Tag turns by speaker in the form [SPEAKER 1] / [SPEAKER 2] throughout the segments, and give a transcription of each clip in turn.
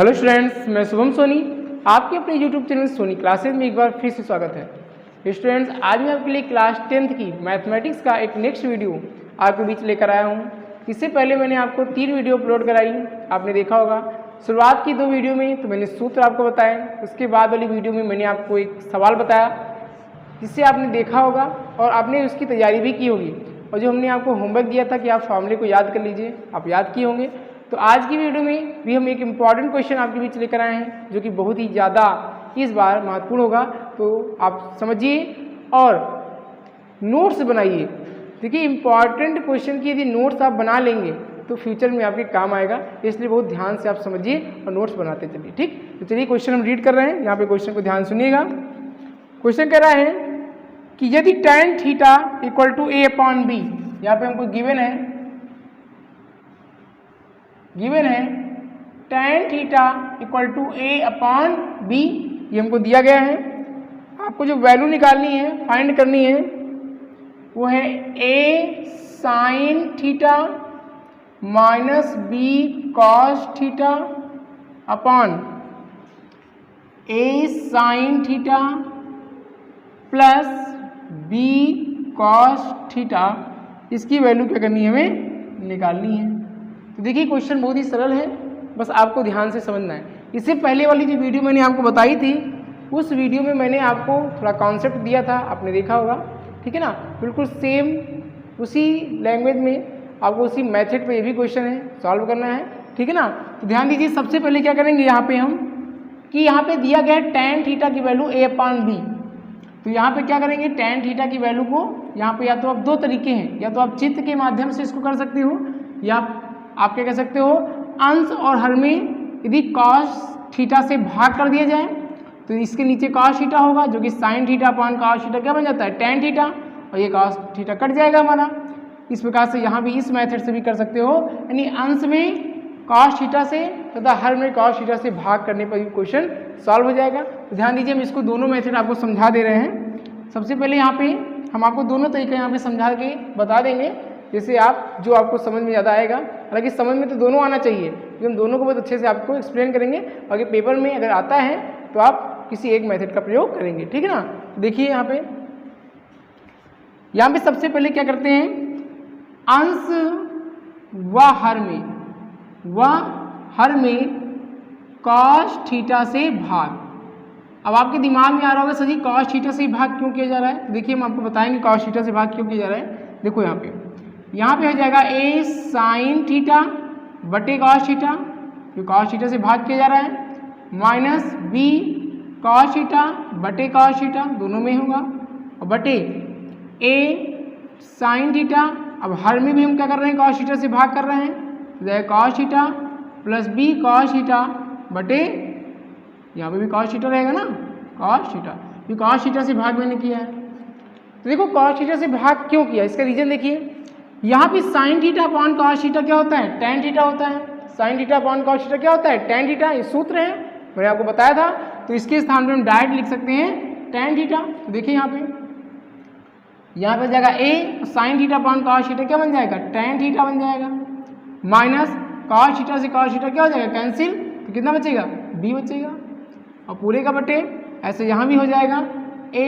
[SPEAKER 1] Hello students, मैं शुभम सोनी आपके अपने यूट्यूब चैनल सोनी क्लासेज में एक बार फिर से स्वागत है। स्टूडेंट्स, आज मैं आपके लिए क्लास 10th की मैथमेटिक्स का एक नेक्स्ट वीडियो आपके बीच लेकर आया हूँ। इससे पहले मैंने आपको 3 वीडियो अपलोड कराई, आपने देखा होगा। शुरुआत की 2 वीडियो में तो मैंने सूत्र आपको बताए, उसके बाद वाली वीडियो में मैंने आपको एक सवाल बताया जिससे आपने देखा होगा और आपने उसकी तैयारी भी की होगी। और जो हमने आपको होमवर्क दिया था कि आप फॉर्मूले को याद कर लीजिए, आप याद किए होंगे। तो आज की वीडियो में भी हम एक इम्पॉर्टेंट क्वेश्चन आपके बीच लेकर आए हैं जो कि बहुत ही ज़्यादा इस बार महत्वपूर्ण होगा। तो आप समझिए और नोट्स बनाइए। देखिए, इम्पॉर्टेंट क्वेश्चन की यदि नोट्स आप बना लेंगे तो फ्यूचर में आपके काम आएगा, इसलिए बहुत ध्यान से आप समझिए और नोट्स बनाते चलिए। ठीक, तो चलिए क्वेश्चन हम रीड कर रहे हैं। यहाँ पे क्वेश्चन को ध्यान सुनिएगा। क्वेश्चन कह रहा है कि यदि tan theta equal to a upon B, यहाँ पे हमको गिवन है tan theta equal to a upon B, ये हमको दिया गया है। आपको जो वैल्यू निकालनी है, फाइंड करनी है, वो है a sine theta minus b cos theta upon a sine theta plus b cos theta. इसकी वैल्यू क्या करनी है, हमें निकालनी है। तो देखिए, क्वेश्चन बहुत ही सरल है, बस आपको ध्यान से समझना है। इससे पहले वाली जो वीडियो मैंने आपको बताई थी, उस वीडियो में मैंने आपको थोड़ा कॉन्सेप्ट दिया था, आपने देखा होगा। ठीक है ना, बिल्कुल सेम उसी लैंग्वेज में आपको उसी मेथड पे ये भी क्वेश्चन है सॉल्व करना है। ठीक है ना, तो ध्यान दीजिए। सबसे पहले क्या करेंगे यहाँ पे हम कि यहाँ पे दिया गया है tan थीटा की वैल्यू a अपॉन बी। तो यहाँ पे क्या करेंगे, tan थीटा की वैल्यू को यहाँ पे या तो आप 2 तरीके हैं, या तो आप चित्र के माध्यम से इसको कर सकते हो, या आप क्या कह सकते हो, अंश और हर में यदि cos थीटा से भाग कर दिया जाए तो इसके नीचे cos थीटा होगा, जो कि sin theta upon cos theta क्या बन जाता है, tan थीटा, और ये cos थीटा कट जाएगा हमारा। इस प्रकार से यहाँ भी इस मेथड से भी कर सकते हो, यानी अंश में cos थीटा से तथा हर में cos थीटा से भाग करने पर भी क्वेश्चन सॉल्व हो जाएगा। तो ध्यान दीजिए, हम इसको दोनों मेथड आपको समझा दे रहे हैं। सबसे पहले यहाँ पे हम आपको दोनों तरीके यहाँ पे समझा के बता देंगे, जैसे आप जो आपको समझ में ज़्यादा आएगा। हालांकि समझ में तो दोनों आना चाहिए, क्योंकि हम दोनों को बहुत अच्छे से आपको एक्सप्लेन करेंगे। अगर पेपर में अगर आता है तो आप किसी एक मेथड का प्रयोग करेंगे। ठीक है ना, देखिए यहाँ पे सबसे पहले क्या करते हैं, अंश व हर में cos थीटा से भाग। अब आपके दिमाग में आ रहा होगा, सर जी cos थीटा से भाग क्यों किया जा रहा है। देखिए, हम आपको बताएंगे cos थीटा से भाग क्यों किया जा रहा है। देखो यहाँ पे हो जाएगा a साइन थीटा बटे cos थीटा, जो cos थीटा से भाग किया जा रहा है, माइनस b cos थीटा बटे cos थीटा, दोनों में होगा, और बटे a साइन थीटा। अब हर में भी हम क्या कर रहे हैं, cos थीटा से भाग कर रहे हैं, तो जाएगा cos theta plus b cos theta बटे, यहाँ पे भी cos थीटा रहेगा ना, cos थीटा, ये cos थीटा से भाग मैंने किया है। तो देखो, cos थीटा से भाग क्यों किया, इसका रीजन देखिए। यहाँ पे sine theta upon cos theta क्या होता है, tan थीटा होता है। Sine theta upon cos theta क्या होता है, tan थीटा। ये सूत्र है, मैंने आपको बताया था। तो इसके स्थान पे हम डायरेक्ट लिख सकते हैं tan थीटा। तो देखिए यहाँ पे जाएगा a sine theta upon cos theta क्या बन जाएगा, tan थीटा बन जाएगा, माइनस cos थीटा से cos थीटा क्या हो जाएगा, कैंसिल, तो कितना बचेगा, b बचेगा, और पूरे का बटे। ऐसे यहाँ भी हो जाएगा a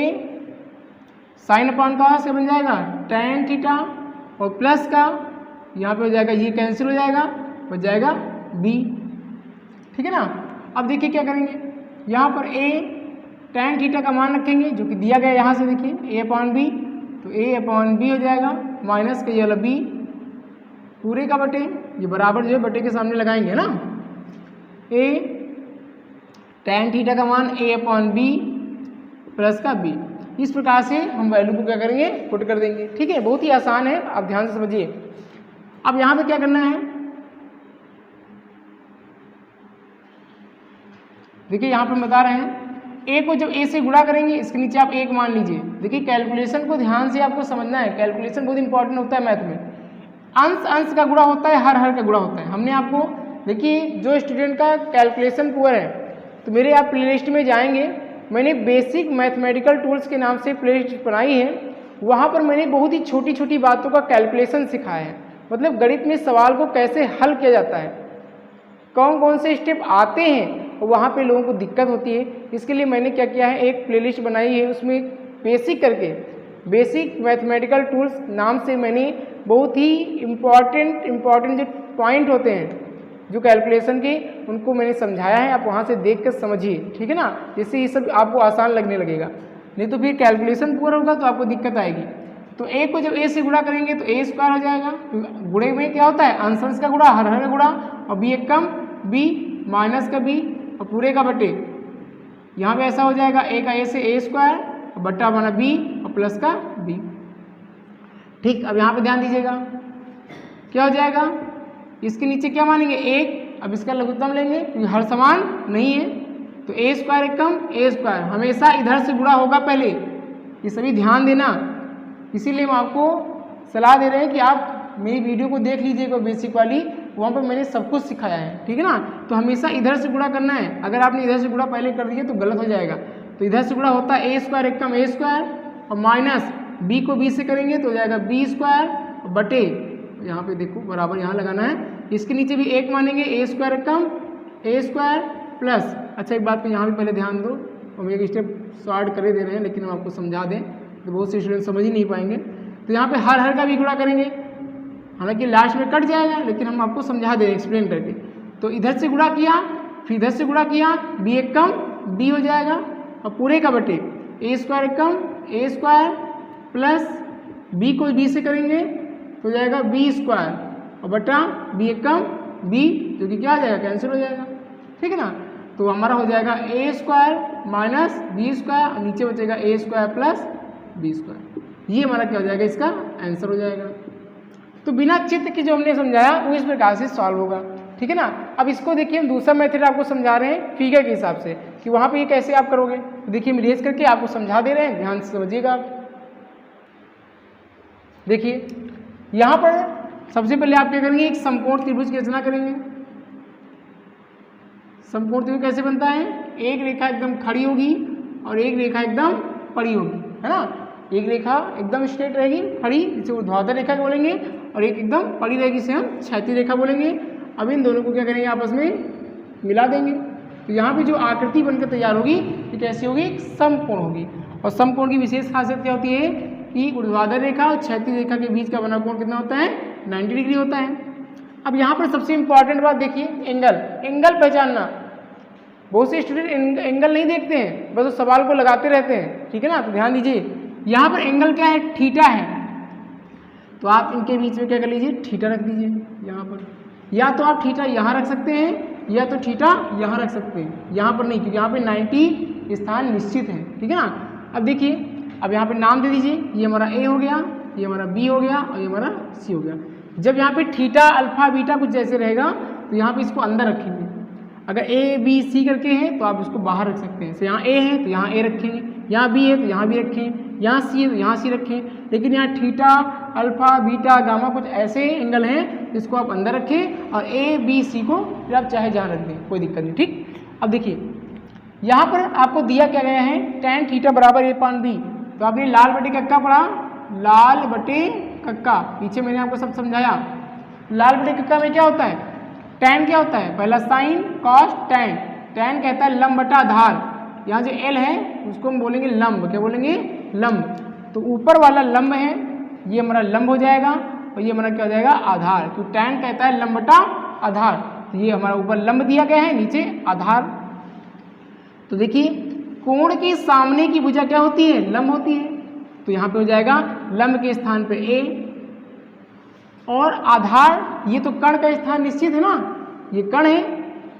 [SPEAKER 1] साइन अपॉन cos से बन जाएगा tan थीटा, और प्लस का यहाँ पे हो जाएगा, ये कैंसिल हो जाएगा, बच जाएगा b। ठीक है ना। अब देखिए क्या करेंगे, यहाँ पर a tan थीटा का मान रखेंगे जो कि दिया गया, यहाँ से देखिए a अपॉन बी, तो a अपॉन बी हो जाएगा, माइनस का ये वाला b पूरे का बटे, ये बराबर जो है बटे के सामने लगाएंगे ना, a tan थीटा का मान a अपॉन बी प्लस का b। इस प्रकार से हम वैल्यू को क्या करेंगे, पुट कर देंगे। ठीक है, बहुत ही आसान है, आप ध्यान से समझिए। अब यहाँ पे क्या करना है, देखिए यहाँ पे बता रहे हैं a को जब a से गुणा करेंगे, इसके नीचे आप 1 मान लीजिए। देखिए, कैलकुलेशन को ध्यान से आपको समझना है, कैलकुलेशन बहुत इंपॉर्टेंट होता है मैथ में। अंश का गुणा होता है, हर का गुणा होता है। हमने आपको, देखिए, जो स्टूडेंट का कैलकुलेशन पुअर है, तो मेरे आप प्लेलिस्ट में जाएंगे, मैंने बेसिक मैथमेटिकल टूल्स के नाम से प्लेलिस्ट बनाई है। वहाँ पर मैंने बहुत ही छोटी छोटी बातों का कैलकुलेशन सिखाया है, मतलब गणित में सवाल को कैसे हल किया जाता है। कौन कौन से स्टेप आते हैं और वहाँ पे लोगों को दिक्कत होती है। इसके लिए मैंने क्या किया है, एक प्लेलिस्ट बनाई है, उसमें बेसिक करके बेसिक मैथमेटिकल टूल्स नाम से मैंने बहुत ही इम्पॉर्टेंट जो पॉइंट होते हैं जो कैलकुलेशन के, उनको मैंने समझाया है। आप वहाँ से देख कर समझिए, ठीक है ना, जिससे ये सब आपको आसान लगने लगेगा। नहीं तो फिर कैलकुलेशन पूरा होगा तो आपको दिक्कत आएगी। तो ए को जब ए से गुणा करेंगे तो ए स्क्वायर हो जाएगा। गुणे में क्या होता है, अंश का गुणा, हर का गुणा, और बी एक कम बी माइनस का बी और पूरे का बटे। यहाँ पे ऐसा हो जाएगा, ए का ए से ए स्क्वायर और बट्टा बना बी और प्लस का बी। ठीक, अब यहाँ पे ध्यान दीजिएगा क्या हो जाएगा, इसके नीचे क्या मानेंगे, एक। अब इसका लघुत्तम लेंगे क्योंकि हर समान नहीं है, तो ए स्क्वायर एक कम ए स्क्वायर, हमेशा इधर से गुणा होगा पहले, ये सभी ध्यान देना। इसीलिए हम आपको सलाह दे रहे हैं कि आप मेरी वीडियो को देख लीजिएगा बेसिक वाली, वहाँ पर मैंने सब कुछ सिखाया है, ठीक है ना। तो हमेशा इधर से गुणा करना है, अगर आपने इधर से गुणा पहले कर दिया तो गलत हो जाएगा। तो इधर से गुणा होता है ए स्क्वायर एक कम ए स्क्वायर और माइनस बी को बी से करेंगे तो हो जाएगा बी स्क्वायर और बटे, यहाँ पे देखो बराबर यहाँ लगाना है, इसके नीचे भी एक मानेंगे, ए स्क्वायर एक कम ए स्क्वायर प्लस। अच्छा, एक बात पे यहाँ भी पहले ध्यान दो, हम एक स्टेप शॉर्ट करे दे रहे हैं लेकिन हम आपको समझा दें तो बहुत से स्टूडेंट समझ ही नहीं पाएंगे। तो यहाँ पे हर का भी गुणा करेंगे, हालांकि लास्ट में कट जाएगा लेकिन हम आपको समझा दे रहे हैं एक्सप्लेन करके। तो इधर से गुणा किया, फिर इधर से गुणा किया, बी एक कम बी हो जाएगा और पूरे का बटे ए स्क्वायर एक कम ए स्क्वायर प्लस बी को बी से करेंगे तो हो जाएगा बी स्क्वायर और बटा बी एक कम बी, जो कि क्या आ जाएगा, कैंसिल हो जाएगा, ठीक है ना। तो हमारा हो जाएगा ए स्क्वायर माइनस बी स्क्वायर और नीचे बचेगा ए स्क्वायर प्लस बी स्क्वायर। ये हमारा क्या हो जाएगा, इसका आंसर हो जाएगा। तो बिना चित्र के जो हमने समझाया वो इस प्रकार से सॉल्व होगा, ठीक है ना। अब इसको देखिए, हम दूसरा मेथड आपको समझा रहे हैं फिगर के हिसाब से कि वहाँ पे ये कैसे आप करोगे। तो देखिए हम रेज करके आपको समझा दे रहे हैं, ध्यान से समझिएगा आप। देखिए यहाँ पर सबसे पहले आप क्या करेंगे, एक समकोण त्रिभुज की रचना करेंगे। समकोण त्रिभुज कैसे बनता है, एक रेखा एकदम खड़ी होगी और एक रेखा एकदम पड़ी होगी, है ना। एक रेखा एकदम स्ट्रेट रहेगी खड़ी, जिसे ऊर्ध्वाधर रेखा बोलेंगे, और एक एकदम पड़ी रहेगी, इसे हम क्षैतिज रेखा बोलेंगे। अब इन दोनों को क्या करेंगे, आपस में मिला देंगे। तो यहाँ पे जो आकृति बनकर तैयार होगी ये कैसी होगी, समकोण होगी। और समकोण की विशेष खासियत क्या होती है कि ऊर्ध्वाधर रेखा और क्षैतिज रेखा के बीच का बना कोण कितना होता है, 90 डिग्री होता है। अब यहाँ पर सबसे इंपॉर्टेंट बात देखिए, एंगल पहचानना। बहुत से स्टूडेंट एंगल नहीं देखते हैं, बस उस सवाल को लगाते रहते हैं, ठीक है ना। तो ध्यान दीजिए, यहाँ पर एंगल क्या है, थीटा है। तो आप इनके बीच में क्या कर लीजिए, थीटा रख दीजिए यहाँ पर। या तो आप थीटा यहाँ रख सकते हैं या तो थीटा यहाँ रख सकते हैं, यहाँ पर नहीं, क्योंकि यहाँ पे 90 स्थान निश्चित है, ठीक है ना। अब देखिए, अब यहाँ पे नाम दे दीजिए, ये हमारा ए हो गया, ये हमारा बी हो गया और ये हमारा सी हो गया। जब यहाँ पे थीटा अल्फा बीटा कुछ जैसे रहेगा तो यहाँ पे इसको अंदर रखेंगे। अगर ए बी सी करके हैं तो आप इसको बाहर रख सकते हैं। तो यहाँ ए है तो यहाँ ए रखेंगे, यहाँ बी है तो यहाँ बी रखें, यहाँ सी है तो यहाँ सी रखें। लेकिन यहाँ थीटा अल्फा बीटा गामा कुछ ऐसे एंगल हैं जिसको आप अंदर रखें, और ए बी सी को फिर आप चाहे जहाँ रख दें, कोई दिक्कत नहीं, ठीक। अब देखिए यहाँ पर आपको दिया क्या गया है, tan थीटा बराबर ए पान बी। तो आपने लाल बटे कक्का पढ़ा, लाल बटे कक्का, पीछे मैंने आपको सब समझाया। लाल बटे कक्का में क्या होता है, tan क्या होता है, पहला साइन कॉस tan। tan कहता है लंब बटा आधार, यहाँ जो L है उसको हम बोलेंगे लंब, क्या बोलेंगे, लंब। तो ऊपर वाला लंब है, ये हमारा लंब हो जाएगा और ये हमारा क्या हो जाएगा, आधार। तो tan कहता है लंब बटा आधार, तो ये हमारा ऊपर लंब दिया गया है, नीचे आधार। तो देखिए कोण के सामने की भुजा क्या होती है, लंब होती है। तो यहाँ पे हो जाएगा लंब के स्थान पे A, और आधार, ये तो कर्ण का स्थान निश्चित है ना, ये कर्ण है,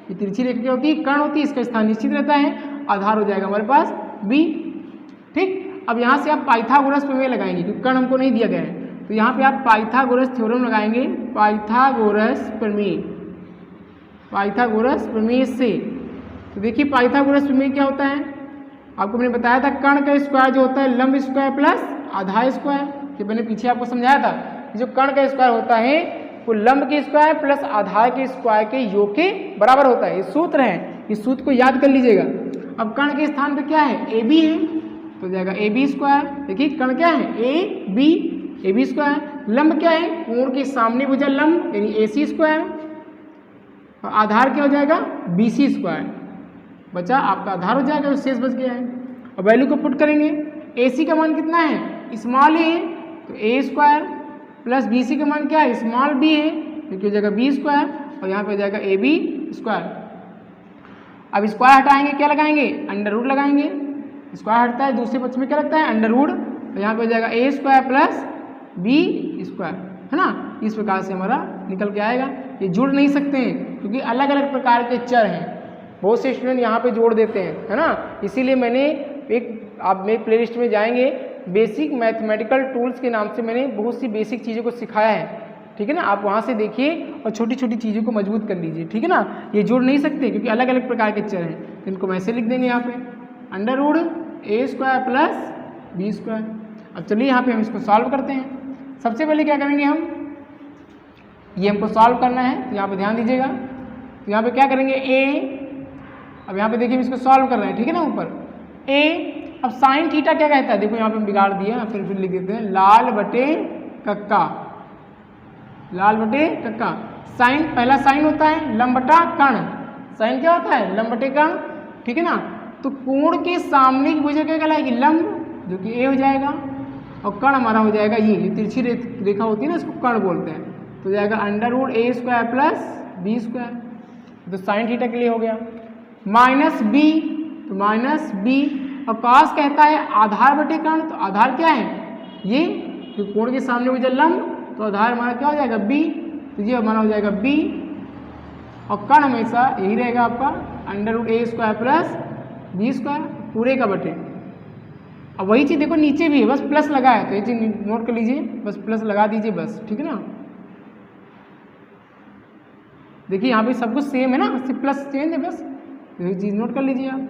[SPEAKER 1] ये तिरछी रेखा क्या होती है, कर्ण होती है, इसका स्थान निश्चित रहता है। आधार हो जाएगा हमारे पास B, ठीक। अब यहाँ से आप पाइथागोरस प्रमेय लगाएंगे क्योंकि कर्ण हमको नहीं दिया गया है। तो यहाँ पे आप पाइथागोरस थ्योरम लगाएंगे, पाइथागोरस प्रमेय, पाइथागोरस प्रमेय से। तो देखिए पाइथागोरस प्रमेय क्या होता है, आपको मैंने बताया था, कर्ण का स्क्वायर जो होता है लंब स्क्वायर प्लस आधार स्क्वायर, जो मैंने पीछे आपको समझाया था। जो कर्ण का स्क्वायर होता है वो लंब के स्क्वायर प्लस आधार के स्क्वायर के योग के बराबर होता है। ये सूत्र है, इस सूत्र को याद कर लीजिएगा। अब कर्ण के स्थान पे क्या है, ए बी है, तो जाएगा ए बी स्क्वायर। देखिए कर्ण क्या है, ए बी स्क्वायर। लंब क्या है, कोण के सामने भुजा लंब यानी ए सी स्क्वायर, और आधार क्या हो जाएगा BC स्क्वायर बचा, आपका आधार हो जाएगा, जो शेष बच गया है। और वैल्यू को पुट करेंगे, AC का मान कितना है स्मॉल a, तो A स्क्वायर प्लस BC का मान क्या है स्मॉल b है, जो कि हो जाएगा B स्क्वायर, और यहाँ पे हो जाएगा AB स्क्वायर। अब स्क्वायर हटाएंगे क्या लगाएंगे अंडर रूट लगाएंगे, स्क्वायर हटता है दूसरे पक्ष में क्या लगता है अंडर रूट, तो यहाँ पे हो जाएगा A square plus B square, है ना। इस प्रकार से हमारा निकल के आएगा। ये जुड़ नहीं सकते हैं क्योंकि अलग अलग प्रकार के चर हैं, बहुत से स्टूडेंट यहाँ पे जोड़ देते हैं, है ना। इसीलिए मैंने एक आप मेरे प्लेलिस्ट में जाएंगे, बेसिक मैथमेटिकल टूल्स के नाम से मैंने बहुत सी बेसिक चीज़ों को सिखाया है, ठीक है ना। आप वहाँ से देखिए और छोटी छोटी चीज़ों को मजबूत कर लीजिए, ठीक है ना। ये जोड़ नहीं सकते क्योंकि अलग अलग प्रकार के चर हैं, इनको वैसे लिख देंगे यहाँ पे under root A square plus B square. अब चलिए यहाँ पे हम इसको सॉल्व करते हैं। सबसे पहले क्या करेंगे हम, ये हमको सॉल्व करना है, तो यहाँ पे ध्यान दीजिएगा। तो यहाँ पे क्या करेंगे A, अब यहाँ पे देखिए इसको सॉल्व कर रहे हैं, ठीक है ना ऊपर A। अब साइन थीटा क्या कहता है, देखो यहाँ पे हम बिगाड़ दिया, फिर लिख देते हैं लाल बटे कक्का, लाल बटे कक्का। साइन पहला साइन होता है लंब बटा कर्ण, साइन क्या होता है लंब बटे कर्ण, ठीक है ना। तो कोण के सामने की भुजा क्या कहलाएगी लंब, जो कि A हो जाएगा, और कर्ण हमारा हो जाएगा ये तिरछी रेखा होती है ना, इसको कर्ण बोलते हैं, तो जाएगा under root A square plus B square. तो साइन थीटा के लिए हो गया माइनस B, तो माइनस B। और कॉस कहता है आधार बटे कर्ण, तो आधार क्या है ये, तो कोण के सामने भुजा लंब, तो आधार हमारा क्या हो जाएगा B, तो ये हमारा हो जाएगा B। और कर्ण हमेशा यही रहेगा आपका under root A square plus B square पूरे का बटे। अब वही चीज़ देखो नीचे भी है, बस प्लस लगा है, तो ये चीज़ नोट कर लीजिए, बस प्लस लगा दीजिए बस, ठीक है ना। देखिए यहाँ पे सब कुछ सेम है ना, सिर्फ प्लस चेंज है बस, तो ये चीज़ नोट कर लीजिए आप।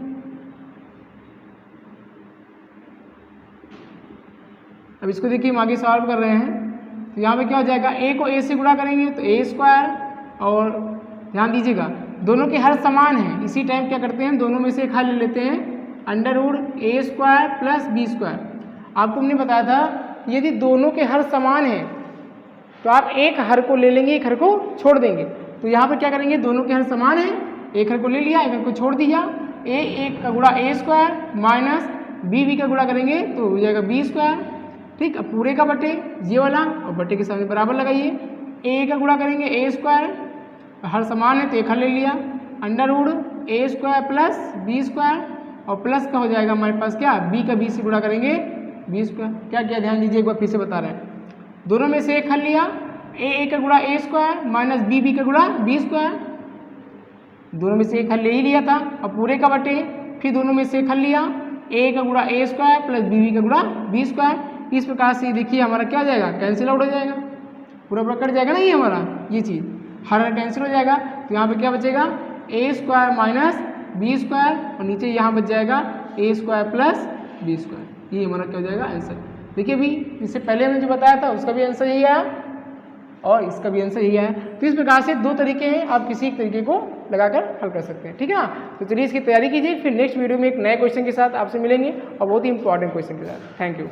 [SPEAKER 1] अब इसको देखिए हम आगे सॉल्व कर रहे हैं, तो यहाँ पे क्या हो जाएगा A को A से गुणा करेंगे तो A स्क्वायर, और ध्यान दीजिएगा दोनों के हर समान है, इसी टाइम क्या करते हैं दोनों में से एक हल ले लेते हैं under root A square plus B square. आपको हमने बताया था यदि दोनों के हर समान है तो आप एक हर को ले लेंगे, एक हर को छोड़ देंगे। तो यहाँ पर क्या करेंगे दोनों के हर समान है, एक हर को ले लिया, एक हर को छोड़ दिया, A का गुणा A स्क्वायर माइनस B का गुणा करेंगे तो हो जाएगा B स्क्वायर, ठीक। अब पूरे का बटे ये वाला, और बटे के सामने बराबर लगाइए, A का गुणा करेंगे A स्क्वायर, हर समान है तो एक हर ले लिया, under root A square plus B square, और प्लस का हो जाएगा हमारे पास क्या B का B से गुणा करेंगे B स्क्वायर। क्या क्या ध्यान दीजिए, एक बार फिर से बता रहे हैं, दोनों में से एक हल लिया, A का गुणा A स्क्वायर माइनस B का गुणा B स्क्वायर, दोनों में से एक हल ले ही लिया था, और पूरे का बटे, फिर दोनों में से एक हल लिया, A का गुणा A स्क्वायर प्लस B का गुणा B स्क्वायर। इस प्रकार से देखिए हमारा क्या हो जाएगा कैंसिल आउट हो जाएगा, पूरा पूरा कट जाएगा ना ये हमारा, ये चीज़ हर कैंसिल हो जाएगा। तो यहाँ पे क्या बचेगा A square minus B square, और नीचे यहाँ बच जाएगा A square plus B square. ये हमारा क्या हो जाएगा आंसर। देखिए अभी इससे पहले हमने जो बताया था उसका भी आंसर यही आया, और इसका भी आंसर यही आया। तो इस प्रकार से दो तरीके हैं, आप किसी एक तरीके को लगाकर हल कर सकते हैं, ठीक है ना। तो चलिए इसकी तैयारी कीजिए, फिर नेक्स्ट वीडियो में एक नए क्वेश्चन के साथ आपसे मिलेंगे, और बहुत ही इंपॉर्टेंट क्वेश्चन के साथ। Thank you.